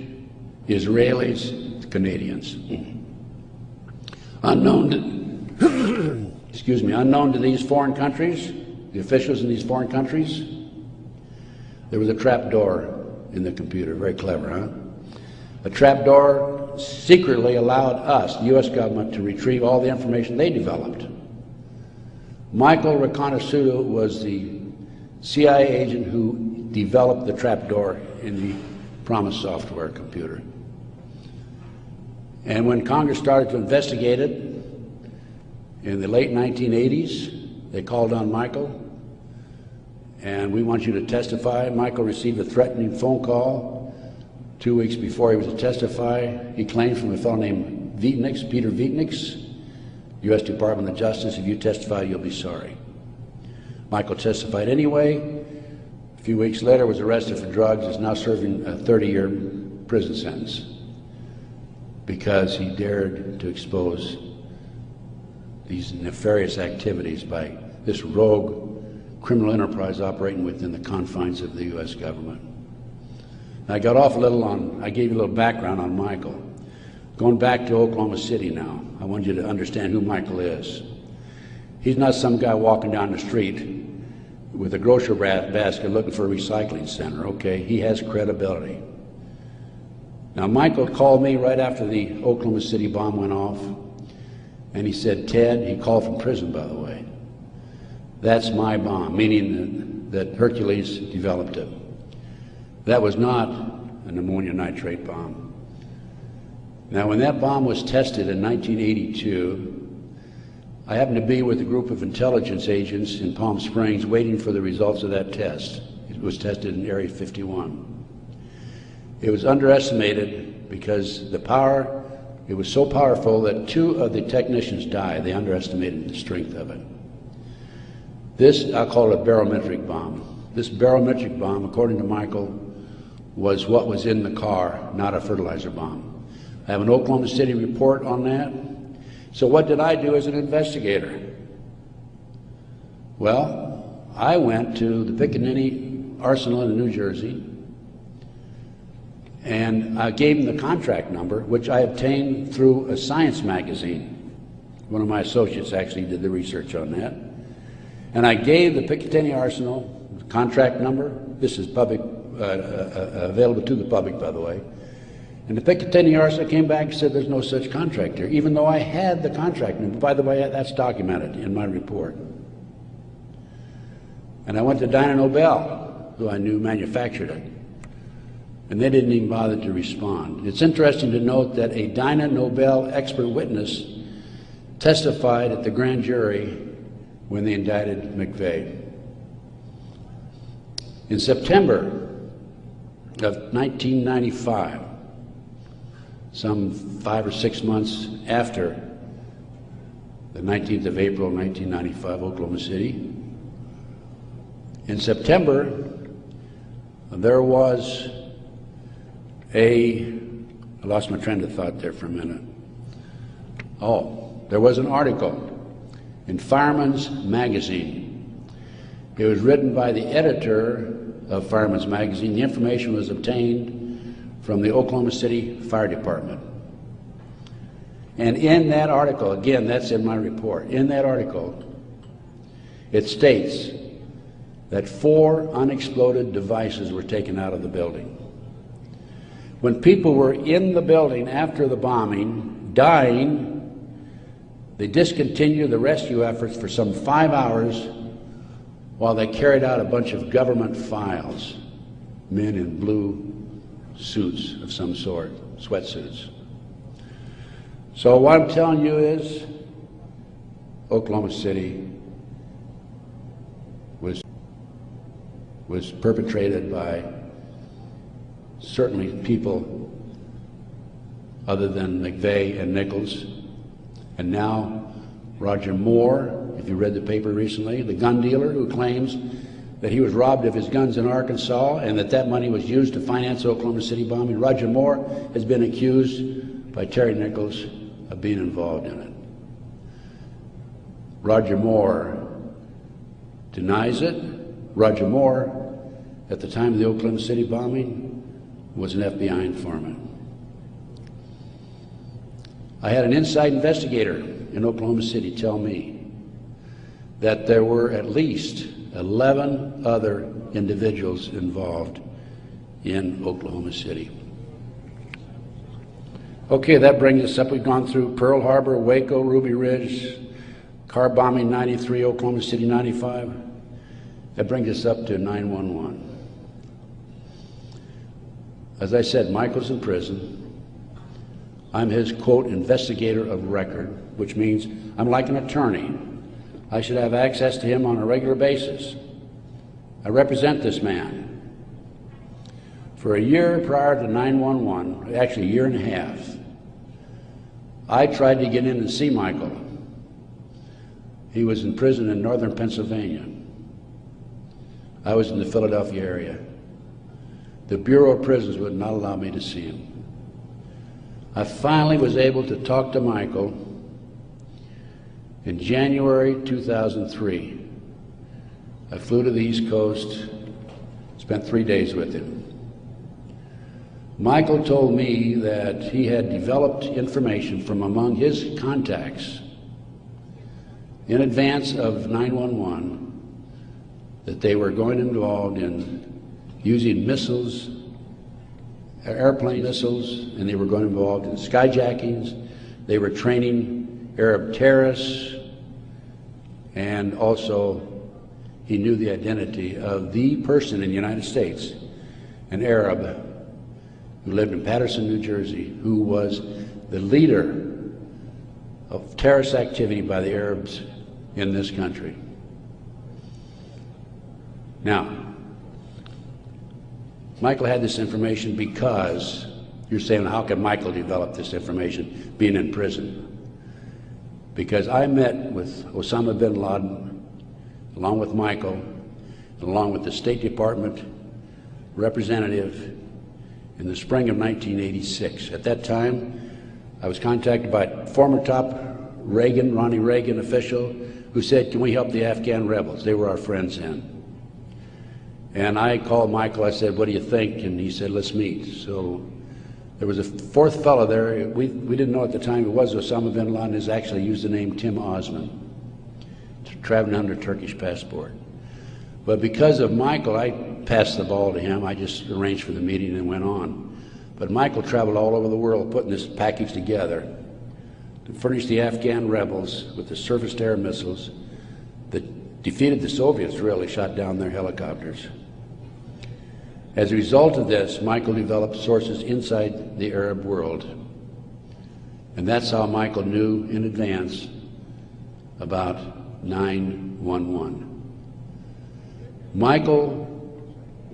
Israelis, the Canadians. Unknown to these foreign countries, the officials in these foreign countries, there was a trap door in the computer. Very clever, huh? A trap door secretly allowed us, the U.S. government, to retrieve all the information they developed. Michael Reconnaissance was the CIA agent who developed the trap door in the Promise software computer. And when Congress started to investigate it in the late 1980s, they called on Michael, and we want you to testify. Michael received a threatening phone call 2 weeks before he was to testify. He claimed from a fellow named Vietnix, Peter Vietnix, U.S. Department of Justice, if you testify, you'll be sorry. Michael testified anyway. A few weeks later, was arrested for drugs, is now serving a 30-year prison sentence because he dared to expose these nefarious activities by this rogue criminal enterprise operating within the confines of the U.S. government. I got off a little on, I gave you a little background on Michael. Going back to Oklahoma City now, I want you to understand who Michael is. He's not some guy walking down the street with a grocery basket looking for a recycling center, okay? He has credibility. Now, Michael called me right after the Oklahoma City bomb went off, and he said, Ted, he called from prison, by the way, that's my bomb, meaning that Hercules developed it. That was not an ammonium nitrate bomb. Now, when that bomb was tested in 1982, I happened to be with a group of intelligence agents in Palm Springs waiting for the results of that test. It was tested in Area 51. It was underestimated because the power, it was so powerful that 2 of the technicians died. They underestimated the strength of it. This, I'll call it a barometric bomb. This barometric bomb, according to Michael, was what was in the car, not a fertilizer bomb. I have an Oklahoma City report on that. So what did I do as an investigator? Well, I went to the Pickaninny Arsenal in New Jersey, and I gave him the contract number, which I obtained through a science magazine. One of my associates actually did the research on that. And I gave the Picatinny Arsenal the contract number. This is public, available to the public, by the way. And the Picatinny Arsenal came back and said there's no such contract here, even though I had the contract number. By the way, that's documented in my report. And I went to Dyna Nobel, who I knew manufactured it, and they didn't even bother to respond. It's interesting to note that a Dyna Nobel expert witness testified at the grand jury when they indicted McVeigh. In September of 1995, some 5 or 6 months after the 19th of April, 1995, Oklahoma City, In September, there was I lost my train of thought there for a minute. Oh, there was an article in Fireman's Magazine. It was written by the editor of Fireman's Magazine. The information was obtained from the Oklahoma City Fire Department. And in that article, again, that's in my report, in that article, it states that 4 unexploded devices were taken out of the building. When people were in the building after the bombing, dying, they discontinued the rescue efforts for some 5 hours while they carried out a bunch of government files, men in blue suits of some sort, sweatsuits. So what I'm telling you is Oklahoma City was perpetrated by certainly people other than McVeigh and Nichols, and now Roger Moore, if you read the paper recently, the gun dealer who claims that he was robbed of his guns in Arkansas and that money was used to finance the Oklahoma City bombing. Roger Moore has been accused by Terry Nichols of being involved in it. Roger Moore denies it. Roger Moore, at the time of the Oklahoma City bombing, was an FBI informant. I had an inside investigator in Oklahoma City tell me that there were at least 11 other individuals involved in Oklahoma City. Okay, that brings us up. We've gone through Pearl Harbor, Waco, Ruby Ridge, car bombing 93, Oklahoma City 95. That brings us up to 9/11. As I said, Michael's in prison. I'm his, quote, investigator of record, which means I'm like an attorney. I should have access to him on a regular basis. I represent this man. For a year prior to 9/11, actually a year and a half, I tried to get in and see Michael. He was in prison in northern Pennsylvania. I was in the Philadelphia area. The Bureau of Prisons would not allow me to see him. I finally was able to talk to Michael in January 2003. I flew to the East Coast, spent 3 days with him. Michael told me that he had developed information from among his contacts in advance of 9/11 that they were going involved in using missiles, airplane missiles, and they were going involved in skyjackings. They were training Arab terrorists, and also he knew the identity of the person in the United States, an Arab who lived in Paterson, New Jersey, who was the leader of terrorist activity by the Arabs in this country. Now, Michael had this information because, you're saying, how can Michael develop this information being in prison? Because I met with Osama bin Laden, along with Michael, along with the State Department representative in the spring of 1986. At that time, I was contacted by former top Ronnie Reagan official who said, can we help the Afghan rebels? They were our friends then. And I called Michael, I said, what do you think? And he said, let's meet. So there was a fourth fellow there. We didn't know at the time it was Osama bin Laden. Has actually used the name Tim Osman, traveling under Turkish passport. But because of Michael, I passed the ball to him. I just arranged for the meeting and went on. But Michael traveled all over the world putting this package together to furnish the Afghan rebels with the surface-to-air missiles that defeated the Soviets, really shot down their helicopters. As a result of this, Michael developed sources inside the Arab world. And that's how Michael knew in advance about 9/11. Michael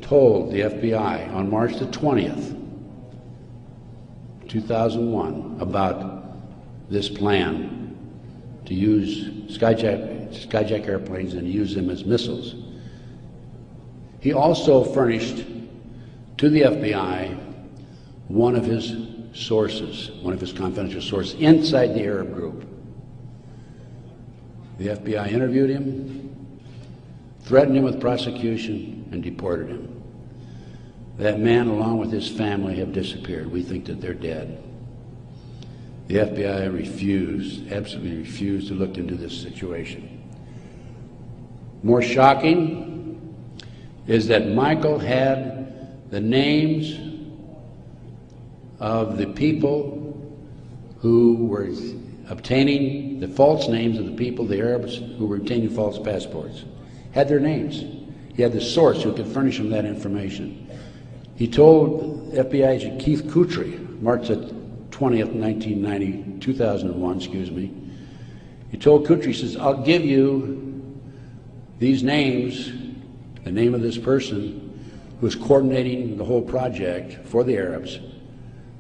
told the FBI on March the 20th, 2001, about this plan to use skyjack airplanes and use them as missiles. He also furnished to the FBI one of his sources, one of his confidential sources inside the Arab group. The FBI interviewed him, threatened him with prosecution, and deported him. That man, along with his family, have disappeared. We think that they're dead. The FBI refused, absolutely refused, to look into this situation. More shocking is that Michael had the names of the people who were obtaining the false names of the people, the Arabs who were obtaining false passports. Had their names. He had the source who could furnish him that information. He told FBI agent Keith Kutry, March 20th, 2001, excuse me. He told Kutry, he says, I'll give you these names, the name of this person who is coordinating the whole project for the Arabs,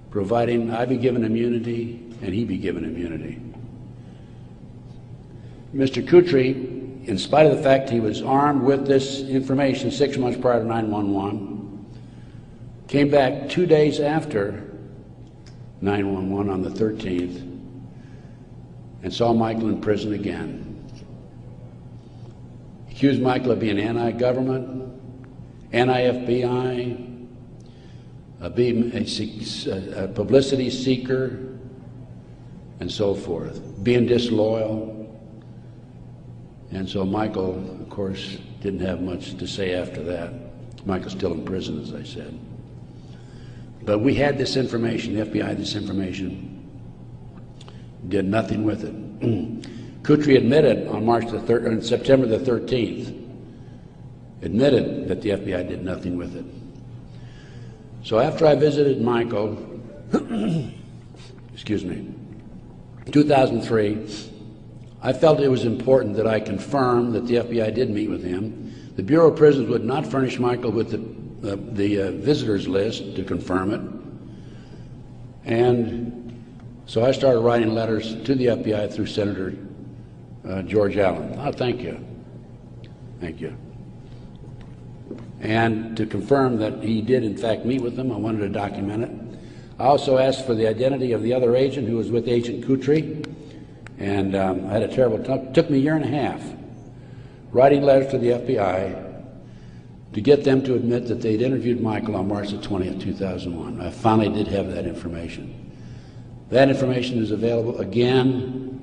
providing I be given immunity and he be given immunity. Mr. Kutry, in spite of the fact he was armed with this information 6 months prior to 9/11, came back 2 days after 9/11 on the 13th and saw Michael in prison again. He accused Michael of being anti-government, anti-FBI, being a publicity seeker, and so forth, being disloyal. And so Michael, of course, didn't have much to say after that. Michael's still in prison, as I said. But we had this information, the FBI had this information, did nothing with it. Kutry admitted on September the 13th, admitted that the FBI did nothing with it. So after I visited Michael, excuse me, 2003, I felt it was important that I confirm that the FBI did meet with him. The Bureau of Prisons would not furnish Michael with the visitors list to confirm it. And so I started writing letters to the FBI through Senator George Allen. Oh, thank you. Thank you. And to confirm that he did in fact meet with them, I wanted to document it. I also asked for the identity of the other agent who was with Agent Kutry. And I had a terrible time. It took me a year and a half writing letters to the FBI to get them to admit that they'd interviewed Michael on March the 20th, 2001. I finally did have that information. That information is available again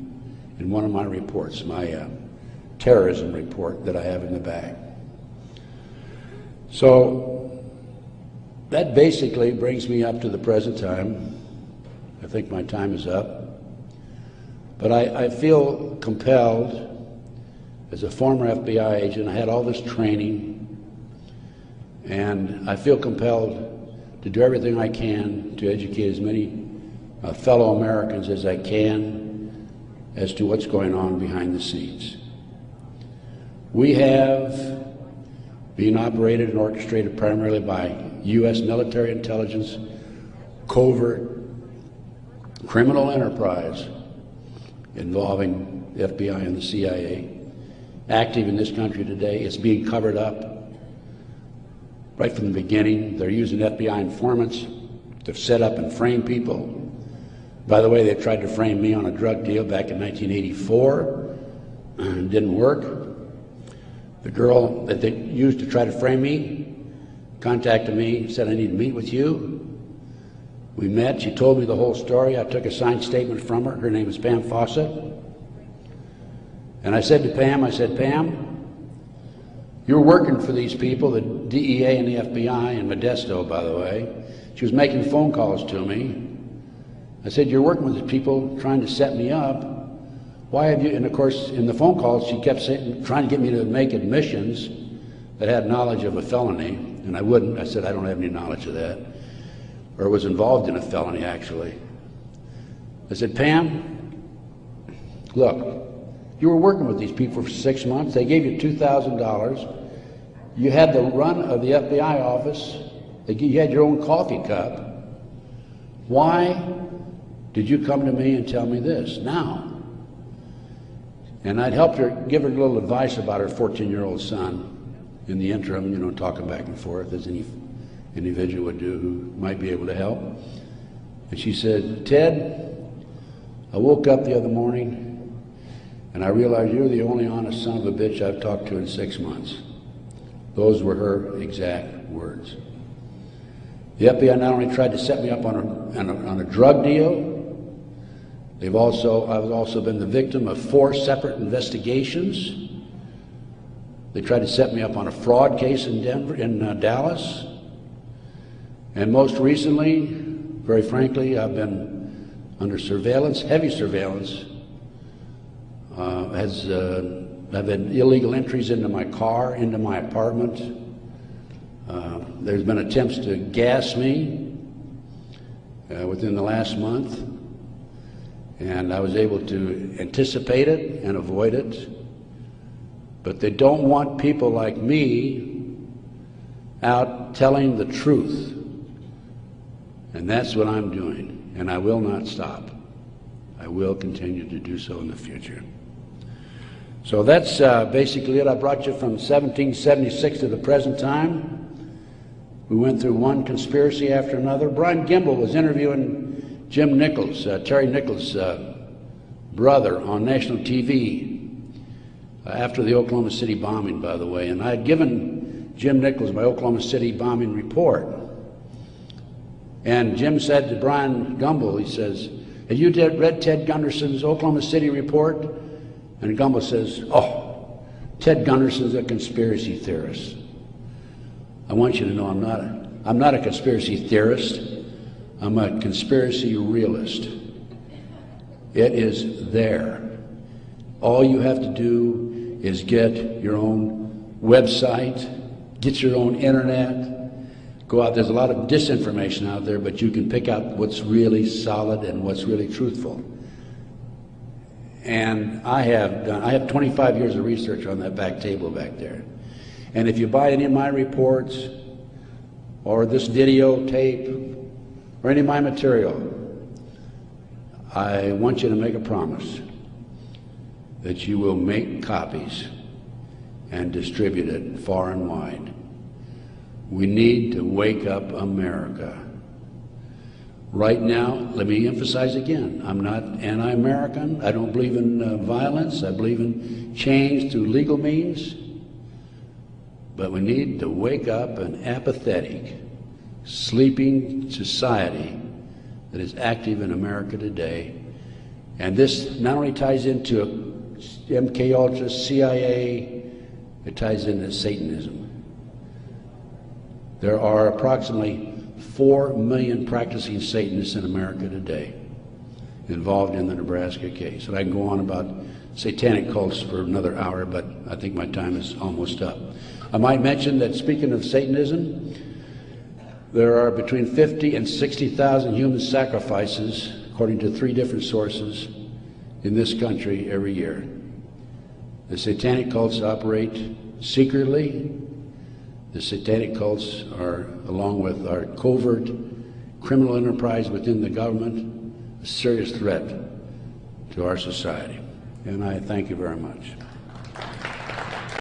in one of my reports, my terrorism report that I have in the bag. So that basically brings me up to the present time. I think my time is up. But I feel compelled, as a former FBI agent, I had all this training, and I feel compelled to do everything I can to educate as many fellow Americans as I can as to what's going on behind the scenes. We have been operated and orchestrated primarily by U.S. military intelligence, covert criminal enterprise involving the FBI and the CIA, active in this country today. It's being covered up right from the beginning. They're using FBI informants to set up and frame people. By the way, they tried to frame me on a drug deal back in 1984. It didn't work. The girl that they used to try to frame me contacted me, said, I need to meet with you. We met, she told me the whole story. I took a signed statement from her. Her name is Pam Fawcett. And I said to Pam, Pam, you're working for these people, the DEA and the FBI, and Modesto, by the way. She was making phone calls to me. I said, you're working with the people trying to set me up. Why have you, and of course, in the phone calls, she kept saying, trying to get me to make admissions that had knowledge of a felony, and I wouldn't. I said, I don't have any knowledge of that. Or was involved in a felony, actually. I said, Pam, look, you were working with these people for 6 months. They gave you $2,000. You had the run of the FBI office. You had your own coffee cup. Why did you come to me and tell me this now? And I'd helped her, give her a little advice about her 14-year-old son in the interim, you know, talking back and forth as any individual would do who might be able to help. And she said, Ted, I woke up the other morning and I realized you're the only honest son of a bitch I've talked to in 6 months. Those were her exact words. The FBI not only tried to set me up on a drug deal, I've also been the victim of 4 separate investigations. They tried to set me up on a fraud case in Dallas. And most recently, very frankly, I've been under surveillance, heavy surveillance. I've had illegal entries into my car, into my apartment. There's been attempts to gas me within the last month. And I was able to anticipate it and avoid it. But they don't want people like me out telling the truth. And that's what I'm doing. And I will not stop. I will continue to do so in the future. So that's basically it. I brought you from 1776 to the present time. We went through one conspiracy after another. Brian Gimble was interviewing Jim Nichols, Terry Nichols' brother, on national TV after the Oklahoma City bombing, by the way. And I had given Jim Nichols my Oklahoma City bombing report. And Jim said to Brian Gumble, he says, have you read Ted Gunderson's Oklahoma City report? And Gumble says, oh, Ted Gunderson's a conspiracy theorist. I want you to know I'm not a conspiracy theorist. I'm a conspiracy realist. It is there. All you have to do is get your own website, get your own internet, go out. There's a lot of disinformation out there, but you can pick out what's really solid and what's really truthful. And I have 25 years of research on that back table back there. And if you buy any of my reports or this videotape or any of my material, I want you to make a promise that you will make copies and distribute it far and wide. We need to wake up America. Right now, let me emphasize again, I'm not anti-American. I don't believe in violence. I believe in change through legal means. But we need to wake up an apathetic, sleeping society that is active in America today. And this not only ties into MK Ultra, CIA, it ties into Satanism. There are approximately 4 million practicing Satanists in America today involved in the Nebraska case. And I can go on about satanic cults for another hour, but I think my time is almost up. I might mention that, speaking of Satanism, there are between 50 and 60,000 human sacrifices, according to 3 different sources, in this country every year. The satanic cults operate secretly. The satanic cults are, along with our covert criminal enterprise within the government, a serious threat to our society. And I thank you very much.